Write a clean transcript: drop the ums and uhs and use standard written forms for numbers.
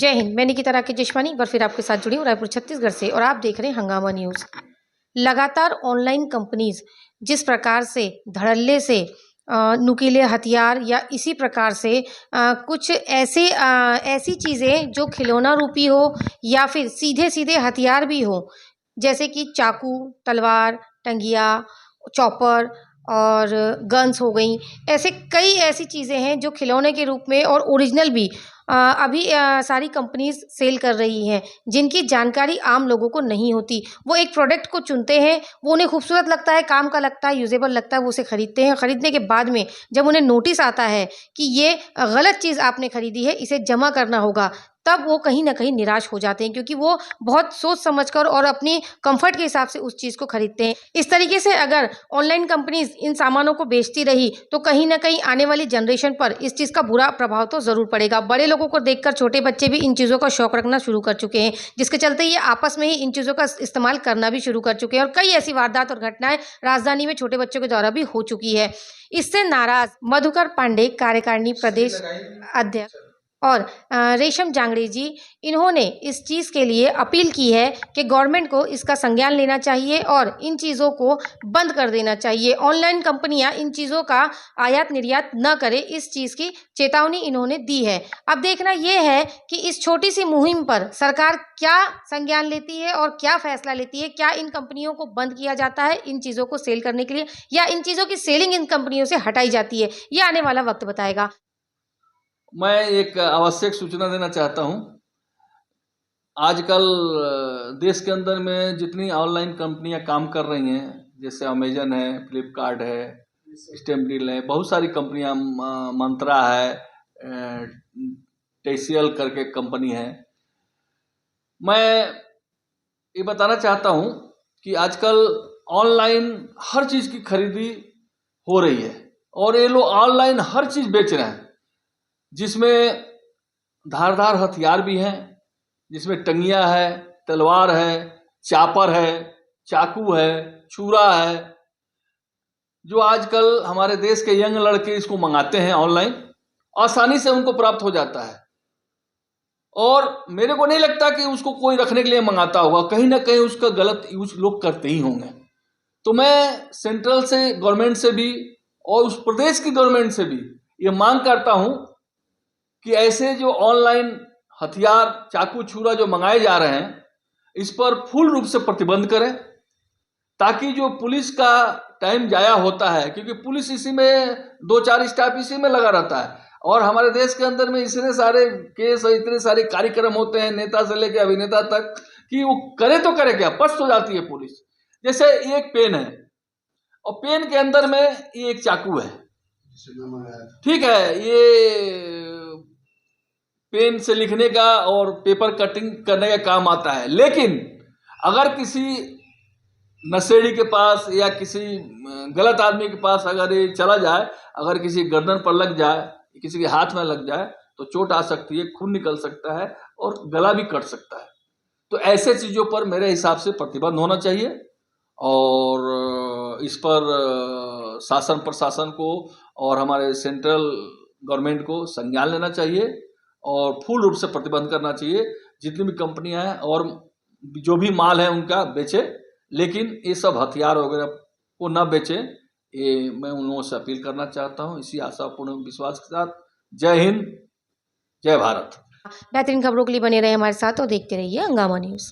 जय हिंद। मैं निकिता राकेश जशवानी एक बार फिर आपके साथ जुड़ी हूँ रायपुर छत्तीसगढ़ से और आप देख रहे हैं हंगामा न्यूज़। लगातार ऑनलाइन कंपनीज जिस प्रकार से धड़ल्ले से नुकीले हथियार या इसी प्रकार से कुछ ऐसी चीज़ें जो खिलौना रूपी हो या फिर सीधे सीधे हथियार भी हो, जैसे कि चाकू, तलवार, टंगिया, चॉपर और गन्स हो गई। ऐसे कई ऐसी चीज़ें हैं जो खिलौने के रूप में और ओरिजिनल भी अभी सारी कंपनीज़ सेल कर रही हैं, जिनकी जानकारी आम लोगों को नहीं होती। वो एक प्रोडक्ट को चुनते हैं, वो उन्हें खूबसूरत लगता है, काम का लगता है, यूज़ेबल लगता है, वो उसे खरीदते हैं। खरीदने के बाद में जब उन्हें नोटिस आता है कि ये गलत चीज़ आपने खरीदी है, इसे जमा करना होगा, तब वो कहीं न कहीं निराश हो जाते हैं, क्योंकि वो बहुत सोच समझकर और अपनी कम्फ़र्ट के हिसाब से उस चीज़ को खरीदते हैं। इस तरीके से अगर ऑनलाइन कंपनीज़ इन सामानों को बेचती रही, तो कहीं न कहीं आने वाली जनरेशन पर इस चीज़ का बुरा प्रभाव तो ज़रूर पड़ेगा। बड़े लोगों को देखकर छोटे बच्चे भी इन चीज़ों का शौक रखना शुरू कर चुके हैं, जिसके चलते ये आपस में ही इन चीज़ों का इस्तेमाल करना भी शुरू कर चुके हैं और कई ऐसी वारदात और घटनाएँ राजधानी में छोटे बच्चों के द्वारा भी हो चुकी है। इससे नाराज़ मधुकर पांडे, कार्यकारिणी प्रदेश अध्यक्ष और रेशम जांगड़े जी, इन्होंने इस चीज़ के लिए अपील की है कि गवर्नमेंट को इसका संज्ञान लेना चाहिए और इन चीज़ों को बंद कर देना चाहिए। ऑनलाइन कंपनियां इन चीज़ों का आयात निर्यात न करें, इस चीज़ की चेतावनी इन्होंने दी है। अब देखना ये है कि इस छोटी सी मुहिम पर सरकार क्या संज्ञान लेती है और क्या फैसला लेती है। क्या इन कंपनियों को बंद किया जाता है इन चीज़ों को सेल करने के लिए, या इन चीज़ों की सेलिंग इन कंपनियों से हटाई जाती है, ये आने वाला वक्त बताएगा। मैं एक आवश्यक सूचना देना चाहता हूं। आजकल देश के अंदर में जितनी ऑनलाइन कंपनियां काम कर रही हैं, जैसे अमेजन है, फ्लिपकार्ट है, स्नैपडील है, बहुत सारी कंपनियां, मंत्रा है, टेसियल करके कंपनी है। मैं ये बताना चाहता हूं कि आजकल ऑनलाइन हर चीज़ की खरीदी हो रही है और ये लोग ऑनलाइन हर चीज़ बेच रहे हैं, जिसमें धारदार हथियार भी हैं, जिसमें टंगिया है, तलवार है, चापर है, चाकू है, छुरा है, जो आजकल हमारे देश के यंग लड़के इसको मंगाते हैं ऑनलाइन, आसानी से उनको प्राप्त हो जाता है और मेरे को नहीं लगता कि उसको कोई रखने के लिए मंगाता होगा। कहीं ना कहीं उसका गलत यूज लोग करते ही होंगे। तो मैं सेंट्रल से गवर्नमेंट से भी और उस प्रदेश की गवर्नमेंट से भी ये मांग करता हूं कि ऐसे जो ऑनलाइन हथियार, चाकू, छुरा जो मंगाए जा रहे हैं, इस पर पूर्ण रूप से प्रतिबंध करें, ताकि जो पुलिस का टाइम जाया होता है, क्योंकि पुलिस इसी में 2-4 स्टाफ इसी में लगा रहता है और हमारे देश के अंदर में इतने सारे केस और इतने सारे कार्यक्रम होते हैं, नेता से लेकर अभिनेता तक, कि वो करे तो करे क्या, पस्त हो जाती है पुलिस। जैसे ये एक पेन है और पेन के अंदर में ये एक चाकू है, ठीक है, ये पेन से लिखने का और पेपर कटिंग करने का काम आता है। लेकिन अगर किसी नशेड़ी के पास या किसी गलत आदमी के पास अगर ये चला जाए, अगर किसी गर्दन पर लग जाए, किसी के हाथ में लग जाए, तो चोट आ सकती है, खून निकल सकता है और गला भी कट सकता है। तो ऐसे चीज़ों पर मेरे हिसाब से प्रतिबंध होना चाहिए और इस पर शासन प्रशासन को और हमारे सेंट्रल गवर्नमेंट को संज्ञान लेना चाहिए और पूर्ण रूप से प्रतिबंध करना चाहिए। जितनी भी कंपनियां हैं और जो भी माल है उनका बेचे, लेकिन ये सब हथियार वगैरह को न बेचे, ये मैं उन लोगों से अपील करना चाहता हूं। इसी आशापूर्ण विश्वास के साथ जय हिंद, जय भारत। बेहतरीन खबरों के लिए बने रहे हमारे साथ और देखते रहिए हंगामा न्यूज़।